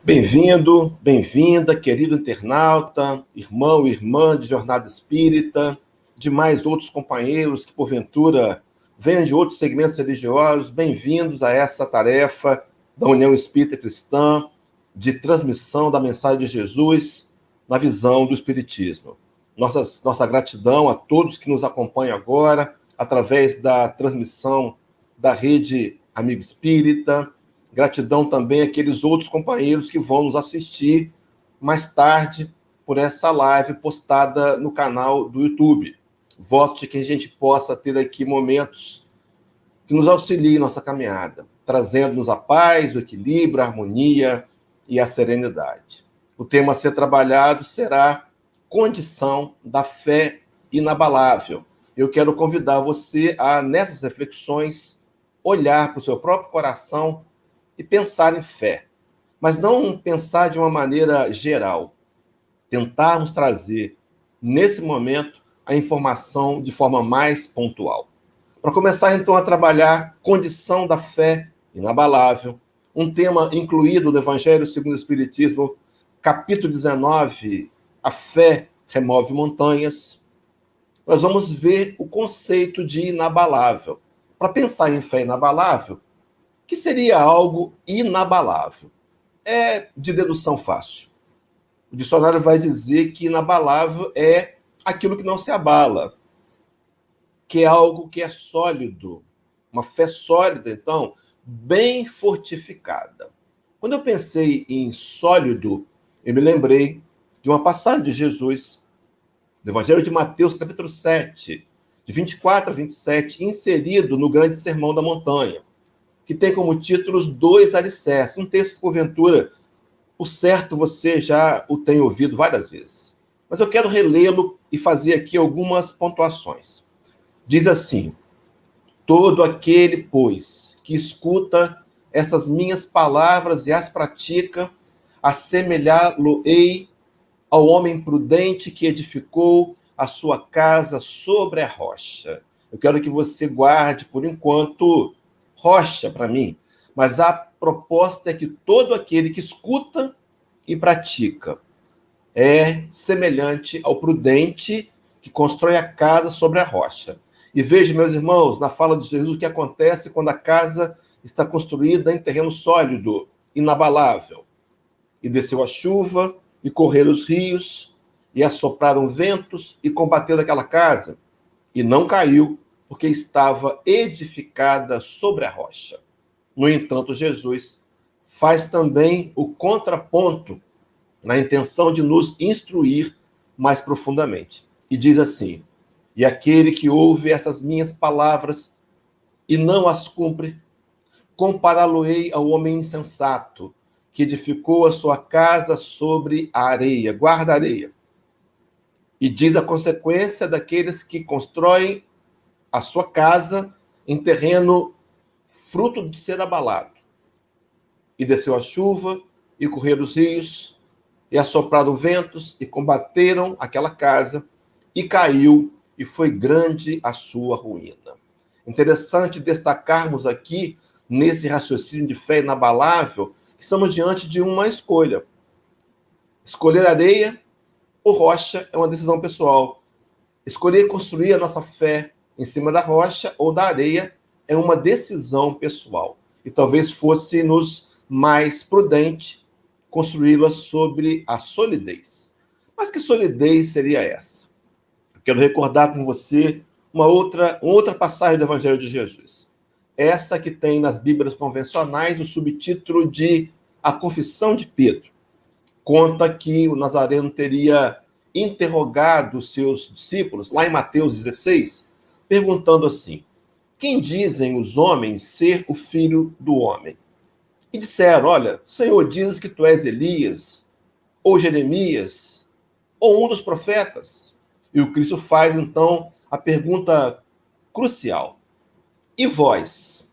Bem-vindo, bem-vinda, querido internauta, irmão e irmã de Jornada Espírita, de mais outros companheiros que, porventura, venham de outros segmentos religiosos. Bem-vindos a essa tarefa da União Espírita Cristã de transmissão da mensagem de Jesus na visão do Espiritismo. Nossa gratidão a todos que nos acompanham agora, através da transmissão da Rede Amigo Espírita. Gratidão também àqueles outros companheiros que vão nos assistir mais tarde por essa live postada no canal do YouTube. Voto que a gente possa ter aqui momentos que nos auxiliem em nossa caminhada, trazendo-nos a paz, o equilíbrio, a harmonia e a serenidade. O tema a ser trabalhado será condição da fé inabalável. Eu quero convidar você a, nessas reflexões, olhar para o seu próprio coração e pensar em fé, mas não pensar de uma maneira geral. Tentarmos trazer, nesse momento, a informação de forma mais pontual. Para começar, então, a trabalhar condição da fé inabalável, um tema incluído no Evangelho segundo o Espiritismo, capítulo 19, a fé remove montanhas. Nós vamos ver o conceito de inabalável. Para pensar em fé inabalável, que seria algo inabalável? É de dedução fácil. O dicionário vai dizer que inabalável é aquilo que não se abala, que é algo que é sólido, uma fé sólida, então, bem fortificada. Quando eu pensei em sólido, eu me lembrei de uma passagem de Jesus, do Evangelho de Mateus, capítulo 7, de 24 a 27, inserido no grande Sermão da Montanha, que tem como títulos 2 alicerces. Um texto que, porventura, por certo, você já o tem ouvido várias vezes. Mas eu quero relê-lo e fazer aqui algumas pontuações. Diz assim: todo aquele, pois, que escuta essas minhas palavras e as pratica, assemelhá-lo-ei ao homem prudente que edificou a sua casa sobre a rocha. Eu quero que você guarde, por enquanto, rocha para mim, mas a proposta é que todo aquele que escuta e pratica é semelhante ao prudente que constrói a casa sobre a rocha. E veja, meus irmãos, na fala de Jesus, o que acontece quando a casa está construída em terreno sólido, inabalável. E desceu a chuva, e correram os rios, e assopraram ventos, e combateram aquela casa, e não caiu, porque estava edificada sobre a rocha. No entanto, Jesus faz também o contraponto na intenção de nos instruir mais profundamente. E diz assim: e aquele que ouve essas minhas palavras e não as cumpre, compará-lo-ei ao homem insensato, que edificou a sua casa sobre a areia. Guarda a areia. E diz a consequência daqueles que constroem a sua casa em terreno fruto de ser abalado. E desceu a chuva, e correram os rios, e assopraram ventos, e combateram aquela casa, e caiu, e foi grande a sua ruína. Interessante destacarmos aqui, nesse raciocínio de fé inabalável, que estamos diante de uma escolha. Escolher areia ou rocha é uma decisão pessoal. Escolher construir a nossa fé em cima da rocha ou da areia é uma decisão pessoal. E talvez fosse-nos mais prudente construí-la sobre a solidez. Mas que solidez seria essa? Eu quero recordar com você uma outra passagem do Evangelho de Jesus. Essa que tem nas Bíblias convencionais o subtítulo de A Confissão de Pedro. Conta que o Nazareno teria interrogado os seus discípulos, lá em Mateus 16, perguntando assim: quem dizem os homens ser o filho do homem? E disseram: olha, o Senhor diz que tu és Elias, ou Jeremias, ou um dos profetas. E o Cristo faz, então, a pergunta crucial: e vós,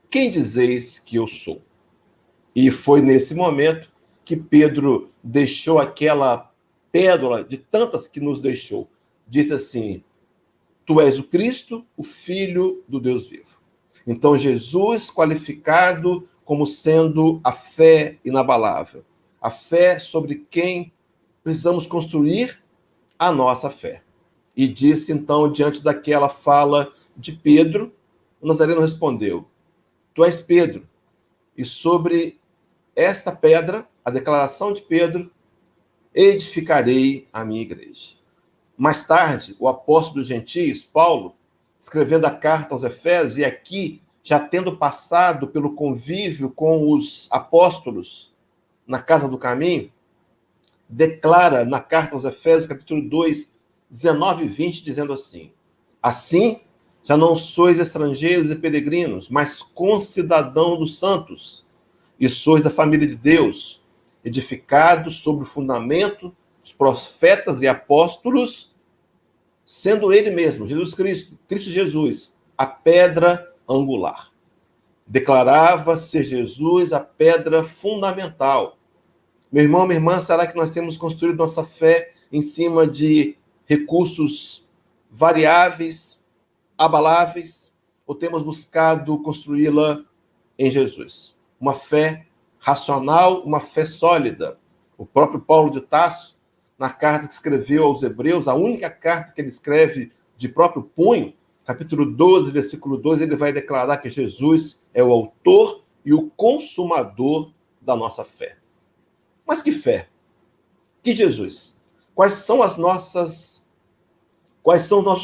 quem dizeis que eu sou? E foi nesse momento que Pedro deixou aquela pérola de tantas que nos deixou. Disse assim: tu és o Cristo, o Filho do Deus vivo. Então, Jesus qualificado como sendo a fé inabalável, A fé sobre quem precisamos construir a nossa fé. E disse, então, diante daquela fala de Pedro, o Nazareno respondeu: Tu és Pedro, e sobre esta pedra, a declaração de Pedro, edificarei a minha igreja. Mais tarde, o apóstolo dos gentios, Paulo, escrevendo a carta aos Efésios, e aqui, já tendo passado pelo convívio com os apóstolos na casa do caminho, declara na carta aos Efésios, capítulo 2, 19 e 20, dizendo assim: Assim, já não sois estrangeiros e peregrinos, mas concidadãos dos santos, e sois da família de Deus, edificados sobre o fundamento dos profetas e apóstolos, sendo ele mesmo, Jesus Cristo, Cristo Jesus, a pedra angular. Declarava ser Jesus a pedra fundamental. Meu irmão, minha irmã, será que nós temos construído nossa fé em cima de recursos variáveis, abaláveis, ou temos buscado construí-la em Jesus? Uma fé racional, uma fé sólida. O próprio Paulo de Tarso, na carta que escreveu aos Hebreus, a única carta que ele escreve de próprio punho, capítulo 12, versículo 2, ele vai declarar que Jesus é o autor e o consumador da nossa fé. Mas que fé? Que Jesus? Quais são os nossos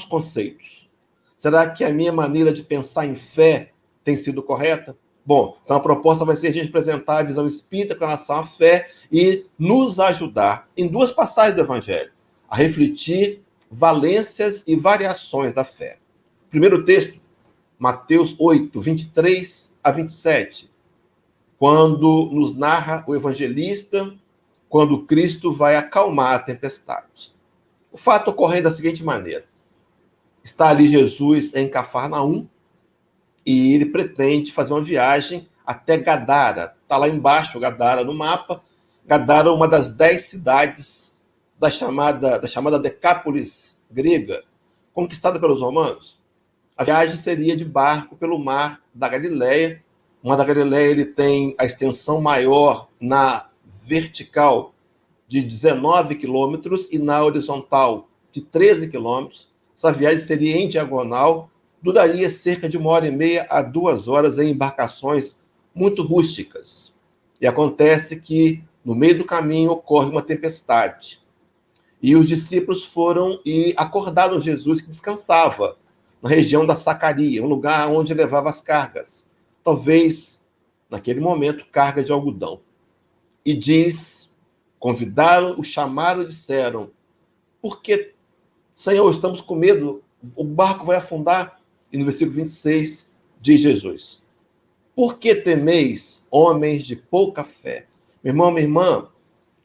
conceitos? Será que a minha maneira de pensar em fé tem sido correta? Bom, então a proposta vai ser a gente apresentar a visão espírita com relação à fé e nos ajudar, em duas passagens do Evangelho, a refletir valências e variações da fé. Primeiro texto, Mateus 8, 23 a 27, quando nos narra o evangelista, quando Cristo vai acalmar a tempestade. O fato ocorre da seguinte maneira: está ali Jesus em Cafarnaum, e ele pretende fazer uma viagem até Gadara. Está lá embaixo, Gadara no mapa. Gadara é uma das 10 cidades da chamada Decápolis grega, conquistada pelos romanos. A viagem seria de barco pelo mar da Galileia. O mar da Galileia ele tem a extensão maior na vertical de 19 quilômetros e na horizontal de 13 quilômetros. Essa viagem seria em diagonal, duraria cerca de 1h30 a 2 horas em embarcações muito rústicas. E acontece que, no meio do caminho, ocorre uma tempestade. E os discípulos foram e acordaram Jesus, que descansava na região da Sacaria, um lugar onde levava as cargas. Talvez, naquele momento, carga de algodão. E diz, convidaram, o chamaram e disseram: por que, Senhor, estamos com medo, o barco vai afundar? E no versículo 26 diz Jesus: por que temeis, homens de pouca fé? Meu irmão, minha irmã,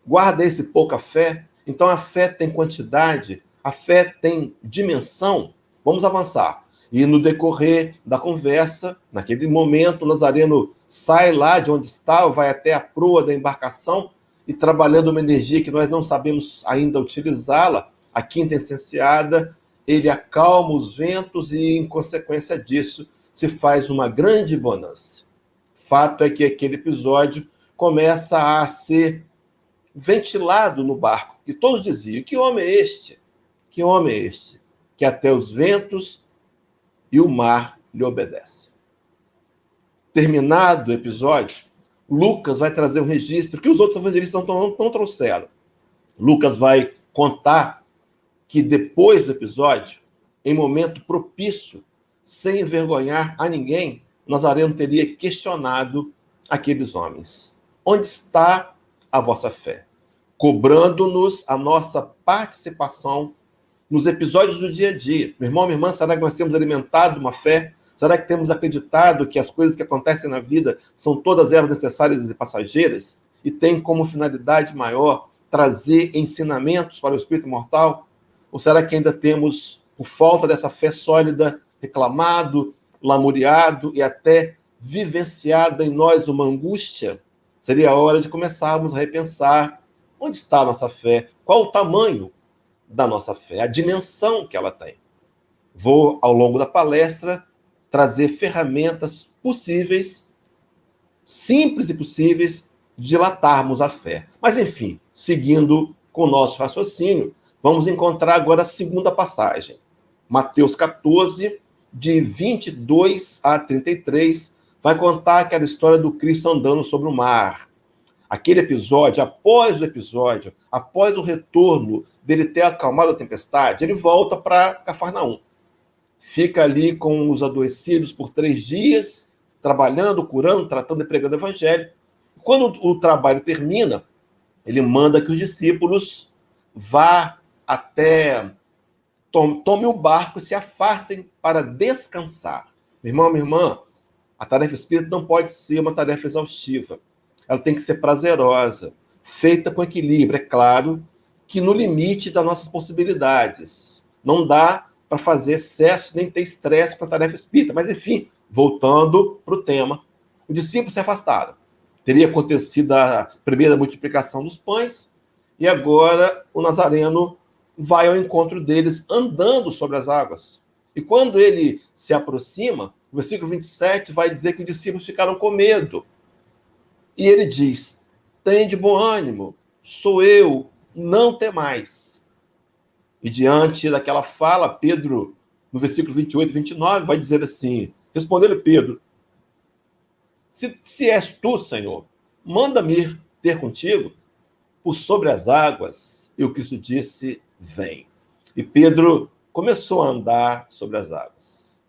guarda esse pouca fé. Então a fé tem quantidade, a fé tem dimensão. Vamos avançar. E no decorrer da conversa, naquele momento, o Nazareno sai lá de onde está, vai até a proa da embarcação e, trabalhando uma energia que nós não sabemos ainda utilizá-la, a quinta essenciada, ele acalma os ventos e, em consequência disso, se faz uma grande bonança. Fato é que aquele episódio começa a ser ventilado no barco, e todos diziam: que homem é este? Que homem é este? Que até os ventos e o mar lhe obedecem. Terminado o episódio, Lucas vai trazer um registro que os outros evangelistas não trouxeram. Lucas vai contar que depois do episódio, em momento propício, sem envergonhar a ninguém, Nazareno teria questionado aqueles homens: onde está a vossa fé? Cobrando-nos a nossa participação nos episódios do dia a dia. Meu irmão, minha irmã, será que nós temos alimentado uma fé? Será que temos acreditado que as coisas que acontecem na vida são todas elas necessárias e passageiras e têm como finalidade maior trazer ensinamentos para o espírito mortal? Ou será que ainda temos, por falta dessa fé sólida, reclamado, lamuriado e até vivenciado em nós uma angústia? Seria a hora de começarmos a repensar onde está a nossa fé, qual o tamanho da nossa fé, a dimensão que ela tem. Vou, ao longo da palestra, trazer ferramentas possíveis, simples e possíveis, dilatarmos a fé. Mas, enfim, seguindo com o nosso raciocínio, vamos encontrar agora a segunda passagem. Mateus 14, de 22 a 33, vai contar aquela história do Cristo andando sobre o mar. Aquele episódio, após o retorno dele ter acalmado a tempestade, ele volta para Cafarnaum. Fica ali com os adoecidos por 3 dias, trabalhando, curando, tratando e pregando o evangelho. Quando o trabalho termina, ele manda que os discípulos vá até, tome o barco e se afastem para descansar. Meu irmão, minha irmã, a tarefa espírita não pode ser uma tarefa exaustiva. Ela tem que ser prazerosa, feita com equilíbrio. É claro que no limite das nossas possibilidades. Não dá para fazer excesso nem ter estresse com a tarefa espírita. Mas, enfim, voltando para o tema, os discípulos se afastaram. Teria acontecido a primeira multiplicação dos pães, e agora o Nazareno vai ao encontro deles andando sobre as águas. E quando ele se aproxima, o versículo 27 vai dizer que os discípulos ficaram com medo. E ele diz: "Tende bom ânimo, sou eu, não temais." E diante daquela fala, Pedro, no versículo 28 e 29, vai dizer assim: respondendo Pedro: Se és tu, Senhor, manda-me ir ter contigo por sobre as águas. E o Cristo disse: vem. E Pedro começou a andar sobre as águas.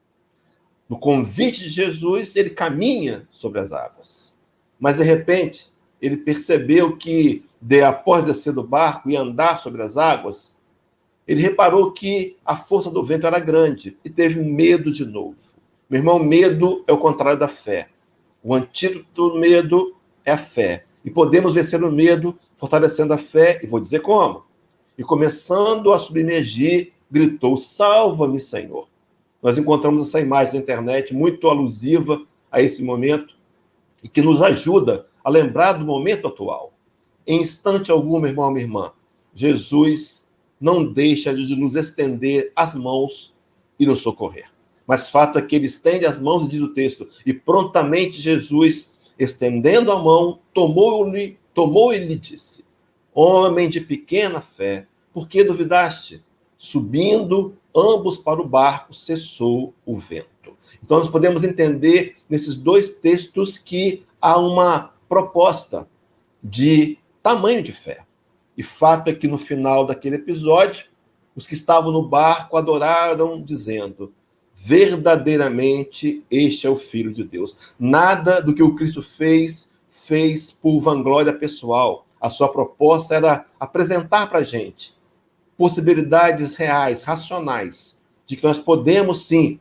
No convite de Jesus, ele caminha sobre as águas. Mas, de repente, ele percebeu que, após descer do barco e andar sobre as águas, ele reparou que a força do vento era grande e teve medo de novo. Meu irmão, medo é o contrário da fé. O antídoto do medo é a fé. E podemos vencer o medo fortalecendo a fé, e vou dizer como. E começando a submergir, gritou: "Salva-me, Senhor." Nós encontramos essa imagem na internet, muito alusiva a esse momento, e que nos ajuda a lembrar do momento atual. Em instante algum, meu irmão, minha irmã, Jesus não deixa de nos estender as mãos e nos socorrer. Mas fato é que ele estende as mãos, diz o texto, e prontamente Jesus, estendendo a mão, tomou e lhe disse: "Homem de pequena fé, por que duvidaste?" Subindo ambos para o barco, cessou o vento. Então nós podemos entender nesses 2 textos que há uma proposta de tamanho de fé. E fato é que no final daquele episódio, os que estavam no barco adoraram, dizendo: verdadeiramente este é o Filho de Deus. Nada do que o Cristo fez por vanglória pessoal. A sua proposta era apresentar para a gente possibilidades reais, racionais, de que nós podemos, sim,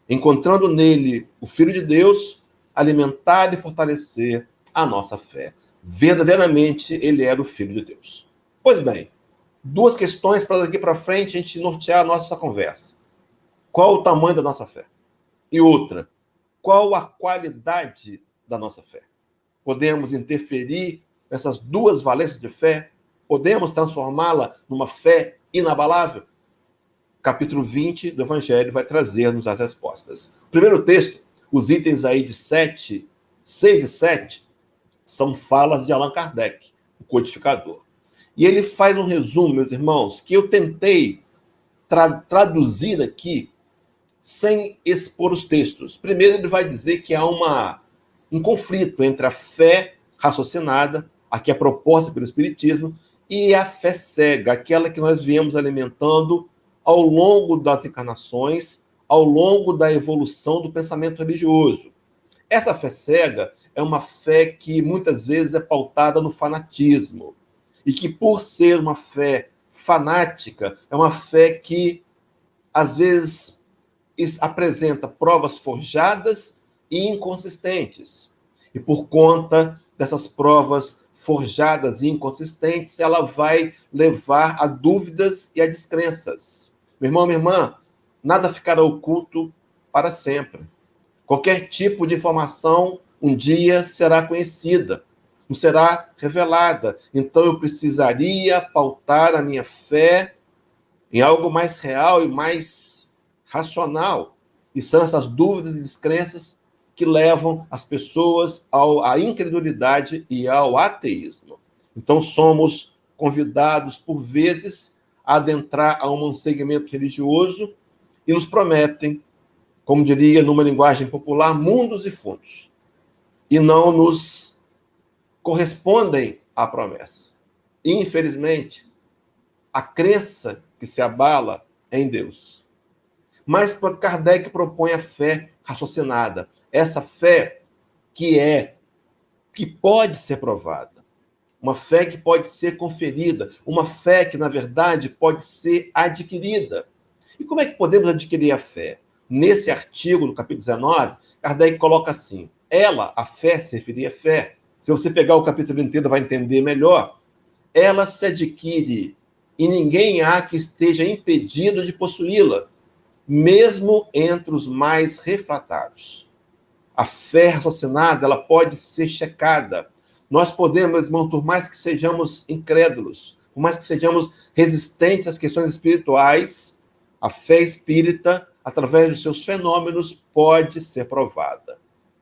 encontrando nele o Filho de Deus, alimentar e fortalecer a nossa fé. Verdadeiramente, ele era o Filho de Deus. Pois bem, 2 questões para daqui para frente a gente nortear a nossa conversa. Qual o tamanho da nossa fé? E outra, qual a qualidade da nossa fé? Podemos interferir nessas 2 valências de fé? Podemos transformá-la numa fé inabalável? Capítulo 20 do Evangelho vai trazer-nos as respostas. O primeiro texto, os itens aí de 6 e 7, são falas de Allan Kardec, o codificador. E ele faz um resumo, meus irmãos, que eu tentei traduzir aqui sem expor os textos. Primeiro, ele vai dizer que há um conflito entre a fé raciocinada, a que é proposta pelo Espiritismo, e a fé cega, aquela que nós viemos alimentando ao longo das encarnações, ao longo da evolução do pensamento religioso. Essa fé cega é uma fé que muitas vezes é pautada no fanatismo, e que, por ser uma fé fanática, é uma fé que, às vezes, apresenta provas forjadas e inconsistentes. E por conta dessas provas forjadas e inconsistentes, ela vai levar a dúvidas e a descrenças. Meu irmão, minha irmã, nada ficará oculto para sempre. Qualquer tipo de informação um dia será conhecida, não será revelada. Então eu precisaria pautar a minha fé em algo mais real e mais racional. E são essas dúvidas e descrenças que levam as pessoas à incredulidade e ao ateísmo. Então, somos convidados, por vezes, a adentrar a um segmento religioso e nos prometem, como diria numa linguagem popular, mundos e fundos, e não nos correspondem à promessa. Infelizmente, a crença que se abala é em Deus. Mas Kardec propõe a fé raciocinada, essa fé que pode ser provada, uma fé que pode ser conferida, uma fé que, na verdade, pode ser adquirida. E como é que podemos adquirir a fé? Nesse artigo, no capítulo 19, Kardec coloca assim: ela, a fé, se referia a fé. Se você pegar o capítulo inteiro, vai entender melhor. Ela se adquire e ninguém há que esteja impedido de possuí-la, mesmo entre os mais refratários. A fé raciocinada, ela pode ser checada. Nós podemos, irmão, por mais que sejamos incrédulos, por mais que sejamos resistentes às questões espirituais, a fé espírita, através dos seus fenômenos, pode ser provada.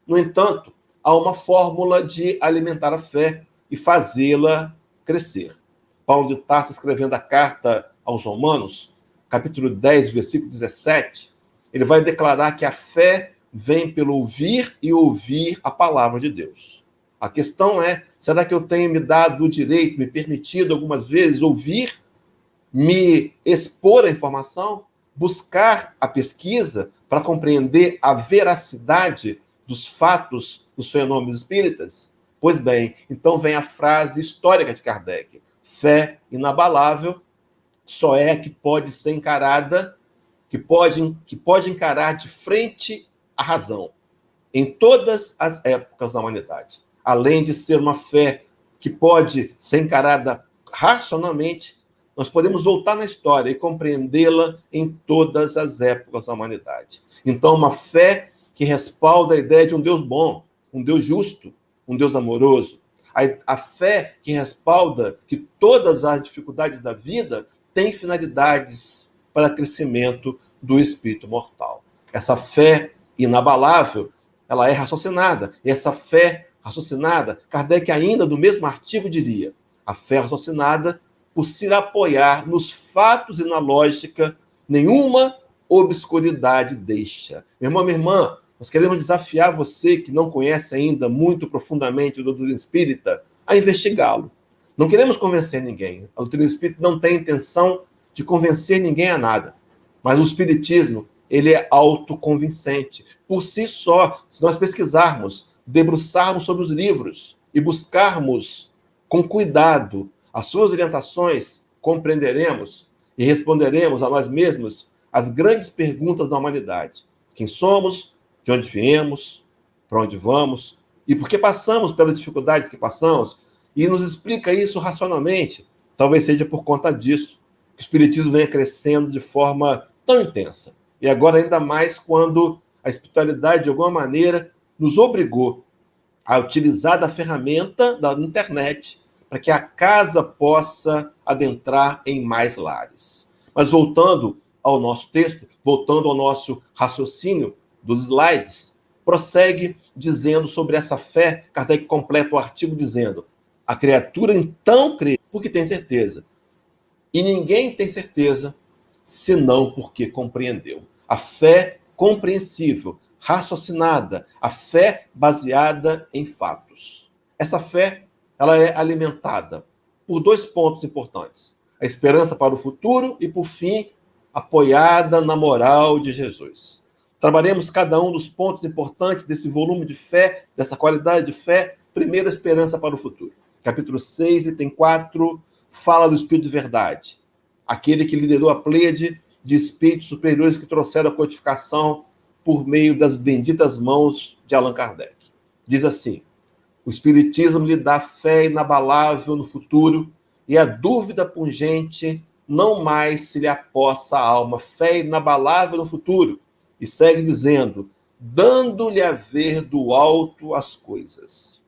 No entanto, há uma fórmula de alimentar a fé e fazê-la crescer. Paulo de Tarso, escrevendo a carta aos Romanos, capítulo 10, versículo 17, ele vai declarar que a fé vem pelo ouvir e ouvir a palavra de Deus. A questão é, será que eu tenho me dado o direito, me permitido algumas vezes ouvir, me expor à informação, buscar a pesquisa para compreender a veracidade dos fatos, dos fenômenos espíritas? Pois bem, então vem a frase histórica de Kardec: fé inabalável só é que pode ser encarada, que pode encarar de frente a razão, em todas as épocas da humanidade. Além de ser uma fé que pode ser encarada racionalmente, nós podemos voltar na história e compreendê-la em todas as épocas da humanidade. Então, uma fé que respalda a ideia de um Deus bom, um Deus justo, um Deus amoroso. A fé que respalda que todas as dificuldades da vida têm finalidades para crescimento do espírito mortal. Essa fé inabalável, ela é raciocinada. E essa fé raciocinada, Kardec ainda no mesmo artigo diria: a fé raciocinada, por se apoiar nos fatos e na lógica, nenhuma obscuridade deixa. Meu irmão, minha irmã, nós queremos desafiar você que não conhece ainda muito profundamente o doutrina espírita a investigá-lo. Não queremos convencer ninguém. A doutrina espírita não tem intenção de convencer ninguém a nada. Mas o espiritismo, ele é autoconvincente. Por si só, se nós pesquisarmos, debruçarmos sobre os livros e buscarmos com cuidado as suas orientações, compreenderemos e responderemos a nós mesmos as grandes perguntas da humanidade. Quem somos? De onde viemos? Para onde vamos? E por que passamos pelas dificuldades que passamos? E nos explica isso racionalmente. Talvez seja por conta disso que o espiritismo venha crescendo de forma tão intensa. E agora ainda mais quando a espiritualidade, de alguma maneira, nos obrigou a utilizar da ferramenta da internet para que a casa possa adentrar em mais lares. Mas voltando ao nosso texto, voltando ao nosso raciocínio dos slides, prossegue dizendo sobre essa fé. Kardec completa o artigo dizendo: a criatura então crê porque tem certeza. E ninguém tem certeza senão porque compreendeu. A fé compreensível, raciocinada, a fé baseada em fatos. Essa fé, ela é alimentada por dois pontos importantes: a esperança para o futuro e, por fim, apoiada na moral de Jesus. Trabalhemos cada um dos pontos importantes desse volume de fé, dessa qualidade de fé. Primeiro, a esperança para o futuro. Capítulo 6, item 4, fala do Espírito de Verdade, aquele que liderou a pleiade de espíritos superiores que trouxeram a codificação por meio das benditas mãos de Allan Kardec. Diz assim: o Espiritismo lhe dá fé inabalável no futuro e a dúvida pungente não mais se lhe apossa a alma. Fé inabalável no futuro. E segue dizendo: dando-lhe a ver do alto as coisas.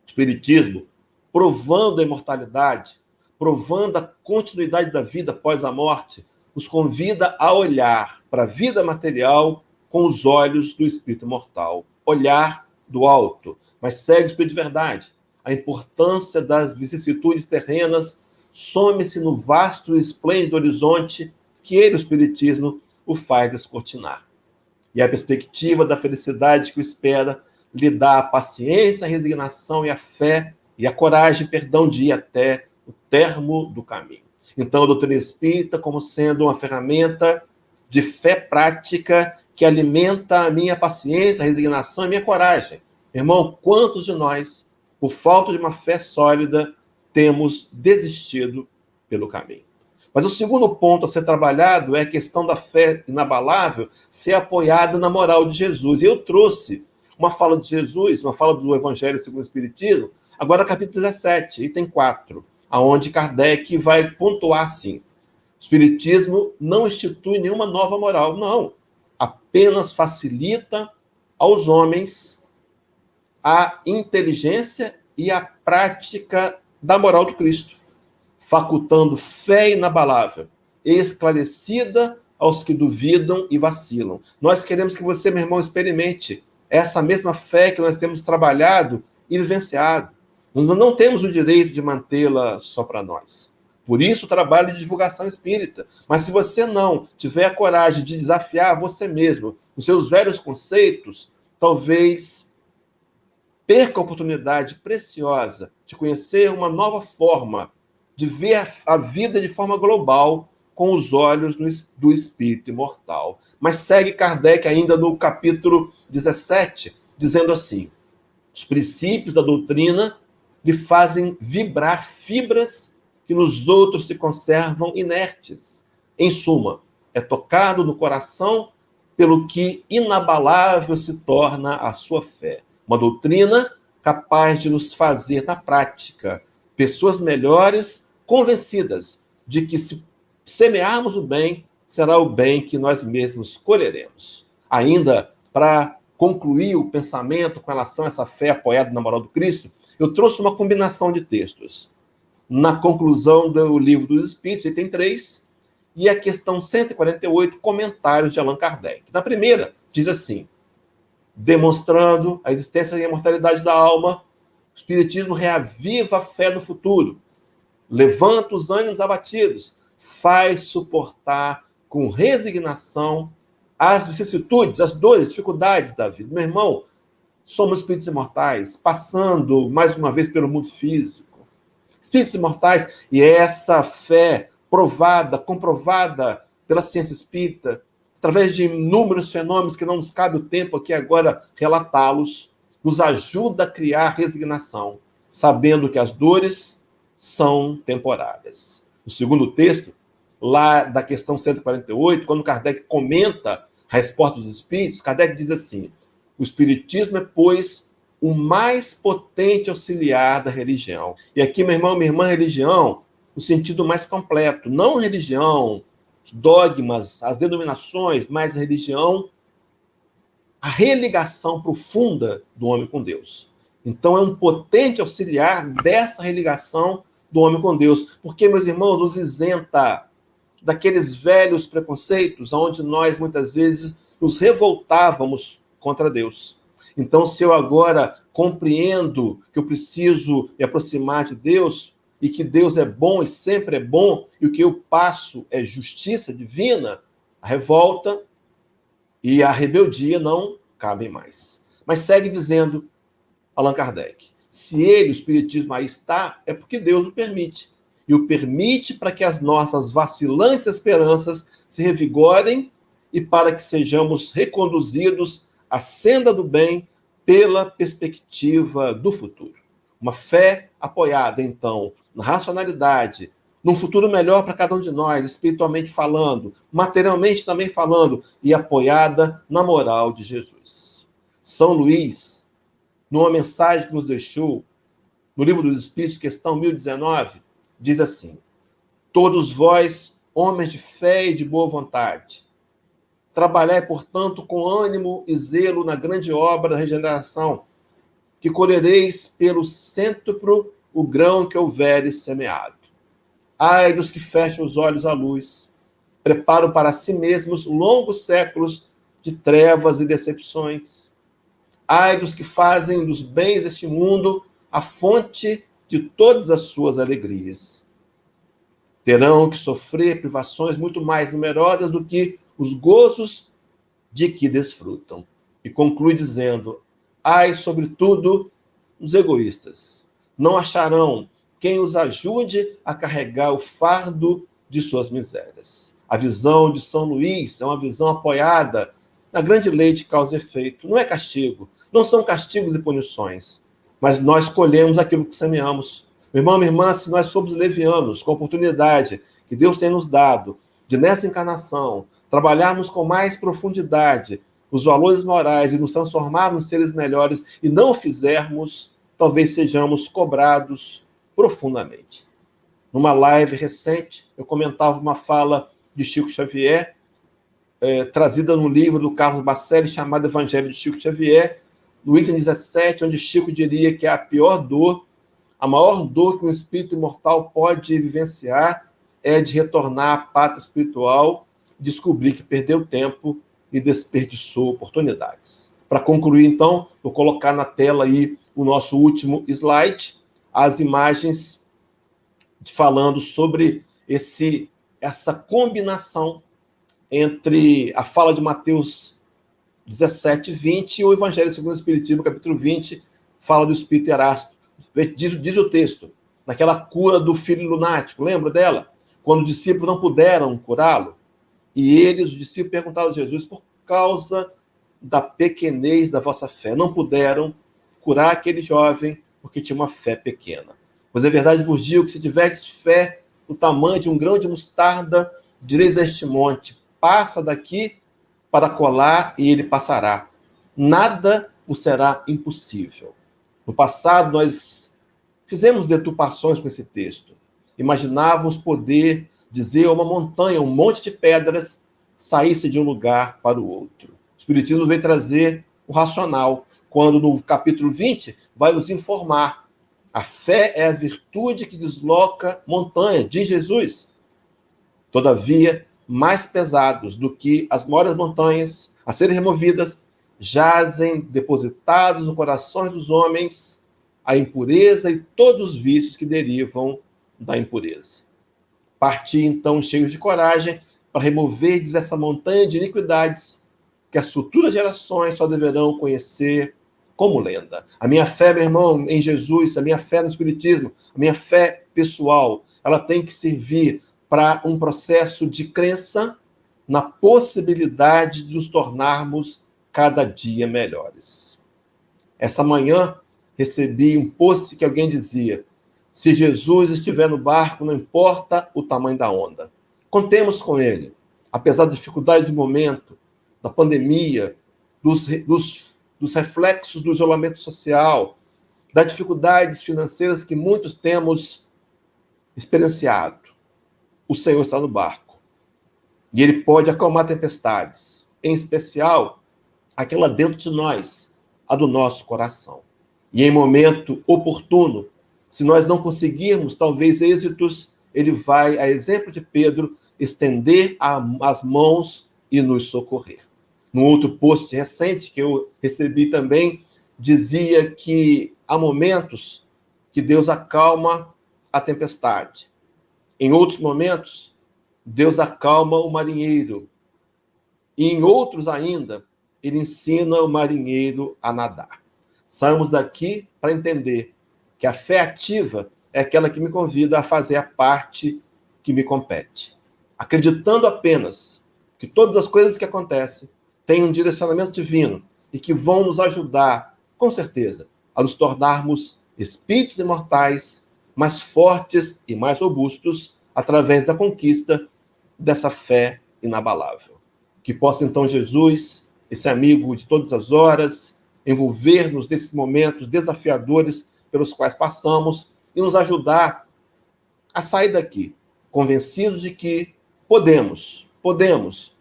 O Espiritismo, provando a imortalidade, provando a continuidade da vida após a morte, nos convida a olhar para a vida material com os olhos do espírito imortal. Olhar do alto, mas segue o espírito de verdade. A importância das vicissitudes terrenas some-se no vasto e esplêndido horizonte que ele, o espiritismo, o faz descortinar. E a perspectiva da felicidade que o espera lhe dá a paciência, a resignação e a fé e a coragem, perdão, de ir até o termo do caminho. Então, a doutrina espírita como sendo uma ferramenta de fé prática que alimenta a minha paciência, a resignação e a minha coragem. Irmão, quantos de nós, por falta de uma fé sólida, temos desistido pelo caminho? Mas o segundo ponto a ser trabalhado é a questão da fé inabalável ser apoiada na moral de Jesus. E eu trouxe uma fala de Jesus, uma fala do Evangelho segundo o Espiritismo, agora capítulo 17, item 4, aonde Kardec vai pontuar assim: o Espiritismo não institui nenhuma nova moral, não. Apenas facilita aos homens a inteligência e a prática da moral do Cristo, facultando fé inabalável, esclarecida aos que duvidam e vacilam. Nós queremos que você, meu irmão, experimente essa mesma fé que nós temos trabalhado e vivenciado. Nós não temos o direito de mantê-la só para nós. Por isso, o trabalho de divulgação espírita. Mas se você não tiver a coragem de desafiar você mesmo, os seus velhos conceitos, talvez perca a oportunidade preciosa de conhecer uma nova forma de ver a vida de forma global com os olhos do espírito imortal. Mas segue Kardec ainda no capítulo 17, dizendo assim: os princípios da doutrina lhe fazem vibrar fibras que nos outros se conservam inertes. Em suma, é tocado no coração pelo que inabalável se torna a sua fé. Uma doutrina capaz de nos fazer, na prática, pessoas melhores, convencidas de que se semearmos o bem, será o bem que nós mesmos colheremos. Ainda, para concluir o pensamento com relação a essa fé apoiada na moral do Cristo, eu trouxe uma combinação de textos. Na conclusão do Livro dos Espíritos, item 3, e a questão 148, comentários de Allan Kardec. Na primeira, diz assim: demonstrando a existência e a imortalidade da alma, o Espiritismo reaviva a fé no futuro, levanta os ânimos abatidos, faz suportar com resignação as vicissitudes, as dores, as dificuldades da vida. Meu irmão, somos espíritos imortais, passando mais uma vez pelo mundo físico. Espíritos imortais, e essa fé provada, comprovada pela ciência espírita, através de inúmeros fenômenos que não nos cabe o tempo aqui agora relatá-los, nos ajuda a criar resignação, sabendo que as dores são temporárias. O segundo texto, lá da questão 148, quando Kardec comenta a resposta dos espíritos, Kardec diz assim: o espiritismo é, pois, o mais potente auxiliar da religião. E aqui, meu irmão, minha irmã, religião, no sentido mais completo, não religião, os dogmas, as denominações, mas a religião, a religação profunda do homem com Deus. Então, é um potente auxiliar dessa religação do homem com Deus, porque, meus irmãos, nos isenta daqueles velhos preconceitos onde nós, muitas vezes, nos revoltávamos contra Deus. Então, se eu agora compreendo que eu preciso me aproximar de Deus e que Deus é bom e sempre é bom, e o que eu passo é justiça divina, a revolta e a rebeldia não cabem mais. Mas segue dizendo Allan Kardec: se ele, o Espiritismo, aí está, é porque Deus o permite. E o permite para que as nossas vacilantes esperanças se revigorem e para que sejamos reconduzidos à senda do bem pela perspectiva do futuro. Uma fé apoiada, então, na racionalidade, num futuro melhor para cada um de nós, espiritualmente falando, materialmente também falando, e apoiada na moral de Jesus. São Luís, numa mensagem que nos deixou, no Livro dos Espíritos, questão 1019, diz assim: todos vós, homens de fé e de boa vontade, trabalhai, portanto, com ânimo e zelo na grande obra da regeneração, que colhereis pelo cêntuplo o grão que houveres semeado. Ai dos que fecham os olhos à luz, preparam para si mesmos longos séculos de trevas e decepções. Ai dos que fazem dos bens deste mundo a fonte de todas as suas alegrias. Terão que sofrer privações muito mais numerosas do que os gozos de que desfrutam. E conclui dizendo: ai, sobretudo, os egoístas. Não acharão quem os ajude a carregar o fardo de suas misérias. A visão de São Luís é uma visão apoiada na grande lei de causa e efeito. Não é castigo, não são castigos e punições, mas nós colhemos aquilo que semeamos. Meu irmão, minha irmã, se nós somos levianos, com a oportunidade que Deus tem nos dado de, nessa encarnação, trabalharmos com mais profundidade os valores morais e nos transformarmos em seres melhores e não o fizermos, talvez sejamos cobrados profundamente. Numa live recente, eu comentava uma fala de Chico Xavier, trazida no livro do Carlos Bacelli, chamado Evangelho de Chico Xavier, no item 17, onde Chico diria que a pior dor, a maior dor que um espírito imortal pode vivenciar é de retornar à pátria espiritual, descobrir que perdeu tempo e desperdiçou oportunidades. Para concluir, então, vou colocar na tela aí o nosso último slide, as imagens falando sobre essa combinação entre a fala de Mateus 17, 20 e o Evangelho segundo o Espiritismo, capítulo 20, fala do Espírito Erasto. Diz o texto, naquela cura do filho lunático, lembra dela? Quando os discípulos não puderam curá-lo, e eles, os discípulos, perguntaram a Jesus por causa da pequenez da vossa fé. Não puderam curar aquele jovem porque tinha uma fé pequena. Pois é verdade vos digo que se tiverdes fé do tamanho de um grão de mostarda, direis a este monte, passa daqui para colar e ele passará. Nada vos será impossível. No passado, nós fizemos deturpações com esse texto. Imaginávamos poder dizer a uma montanha, um monte de pedras, saísse de um lugar para o outro. O Espiritismo veio trazer o racional, quando no capítulo 20 vai nos informar. A fé é a virtude que desloca montanha, diz Jesus. Todavia, mais pesados do que as maiores montanhas a serem removidas, jazem depositados no coração dos homens a impureza e todos os vícios que derivam da impureza. Parti, então, cheios de coragem para remover essa montanha de iniquidades que as futuras gerações só deverão conhecer como lenda. A minha fé, meu irmão, em Jesus, a minha fé no Espiritismo, a minha fé pessoal, ela tem que servir para um processo de crença na possibilidade de nos tornarmos cada dia melhores. Essa manhã recebi um post que alguém dizia: se Jesus estiver no barco, não importa o tamanho da onda. Contemos com ele. Apesar da dificuldade do momento, da pandemia, dos reflexos do isolamento social, das dificuldades financeiras que muitos temos experienciado, o Senhor está no barco. E ele pode acalmar tempestades, em especial aquela dentro de nós, a do nosso coração. E em momento oportuno, se nós não conseguirmos, talvez, êxitos, ele vai, a exemplo de Pedro, estender as mãos e nos socorrer. Num outro post recente que eu recebi também, dizia que há momentos que Deus acalma a tempestade. Em outros momentos, Deus acalma o marinheiro. E em outros ainda, ele ensina o marinheiro a nadar. Saímos daqui para entender que a fé ativa é aquela que me convida a fazer a parte que me compete. Acreditando apenas que todas as coisas que acontecem têm um direcionamento divino e que vão nos ajudar, com certeza, a nos tornarmos espíritos imortais, mais fortes e mais robustos através da conquista dessa fé inabalável. Que possa, então, Jesus, esse amigo de todas as horas, envolver-nos nesses momentos desafiadores pelos quais passamos e nos ajudar a sair daqui, convencidos de que podemos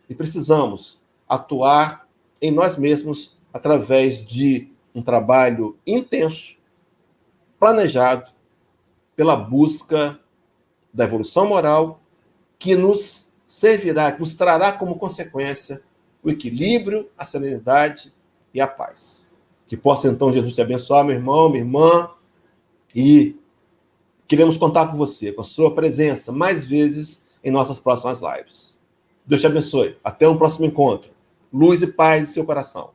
e precisamos atuar em nós mesmos através de um trabalho intenso, planejado, pela busca da evolução moral, que nos servirá, que nos trará como consequência o equilíbrio, a serenidade e a paz. Que possa, então, Jesus te abençoar, meu irmão, minha irmã, e queremos contar com você, com a sua presença, mais vezes em nossas próximas lives. Deus te abençoe. Até um próximo encontro. Luz e paz em seu coração.